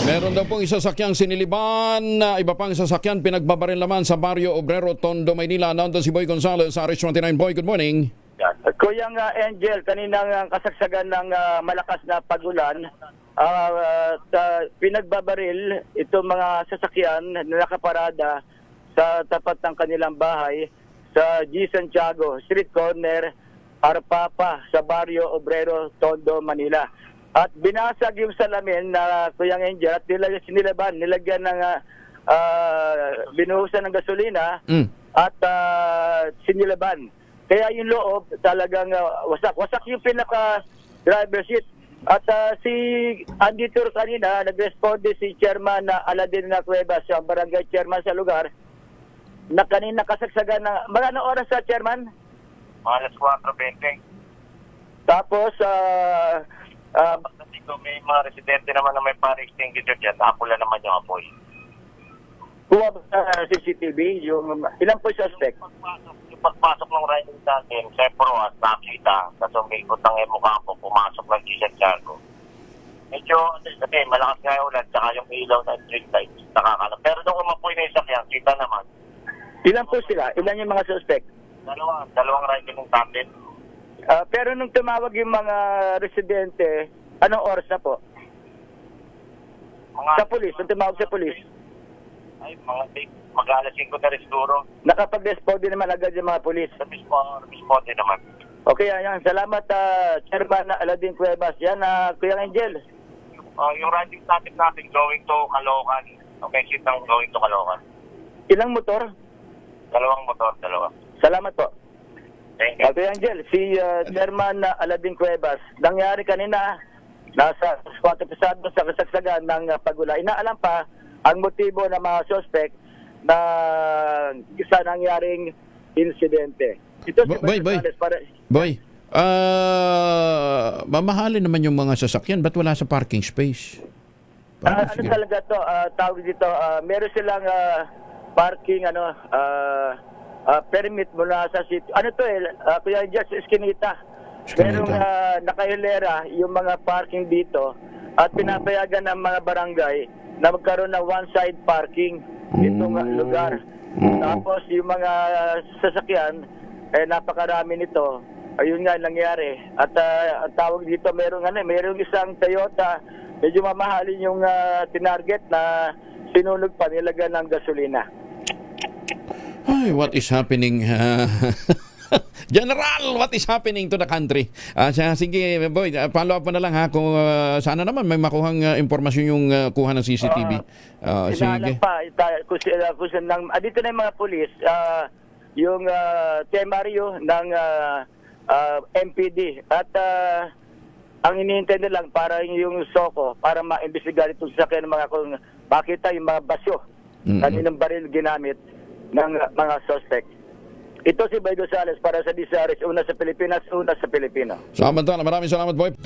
Meron daw pong isasakyang siniliban na iba pang sasakyan pinagbabaril naman sa Barrio Obrero, Tondo, Maynila. Nandun si Boy Gonzales sa RH29. Boy, good morning. Kuyang Angel, kaninang kasagsagan ng malakas na pagulan, pinagbabaril itong mga sasakyan na nakaparada sa tapat ng kanilang bahay sa G. Santiago Street Corner, Arpapa, sa Barrio Obrero, Tondo, Manila. At binasag yung salamin na Kuyang Angel at nilagyan ng binuhusan ng gasolina at sinilaban. Kaya yung loob talagang wasak. Wasak yung pinaka-driver seat. At si andito kanina, nag-responde si Chairman na Aladin na Cuevas, yung barangay chairman sa lugar, na kanina kasagsagan na, mga anong oras sa Chairman? Alas 4:20. Tapos, Kasi kung may mga residente naman na may fire extinguisher dyan, nakapula naman yung apoy. kuha ba sa CCTV, yung ilang po suspect? Yung pagpasok ng riding natin, sa Proas, nakita, sa sumikot ng Emocampo, pumasok ng G. Santiago. Medyo, kasi malakas nga yung ulan, tsaka yung ilaw na street lights, nakakalap. Pero nung umapoy na yung sakyan, kita naman. Ilan po sila? Ilan yung mga suspect? Dalawang riding natin. Pero nung tumawag yung mga residente, anong oras na po? Sa pulis, nung tumawag sa pulis, Mag-alas 5 na rin siguro. nakapag-respond din naman agad yung mga pulis. Sa mismo din naman. Okay, ayan. Salamat, Chairman Aladin Cuevas. Yan, Kuya Angel. Yung riding natin going to Caloocan. Okay, sit down going to Caloocan. Ilang motor? Dalawang motor, dalawa. Salamat po. Thank you. Kuya Angel, si Chairman Aladin Cuevas. Nangyari kanina, nasa 4 pasado sa kasagsagan ng pagula. Inaalam pa ang motibo ng mga suspect na isa nangyaring insidente. Ito si Boy, Gonzales para... Boy, mamahalin naman yung mga sasakyan. Ba't wala sa parking space? ano talaga to, tawag dito, meron silang parking permit mula sa city. Ano to Kuya Angel, sa Eskinita. Merong nakahilera yung mga parking dito at pinapayagan ng mga barangay na magkaroon ng one-side parking itong lugar. Tapos yung mga sasakyan, napakarami nito. Ayun nga nangyari. At ang tawag dito, merong isang Toyota, medyo mamahalin yung tinarget na sinunog pa, nilagyan ng gasolina. Ay, what is happening? General, what is happening to the country? Sige, Boy, follow up mo na lang ha kung sana naman may makuhang impormasyon yung kuha ng CCTV. Sige. Pa, dito na yung mga pulis, yung Mario ng MPD at ang iniintay na lang para yung SOCO para ma-imbestigahan itong sasakyan ng mga kung makita yung mga basyo kaninang baril ginamit ng mga suspect. Ito si Boy Gonzales para sa DCRS, una sa Pilipinas, una sa Pilipino. Samantala, maraming salamat, Boy.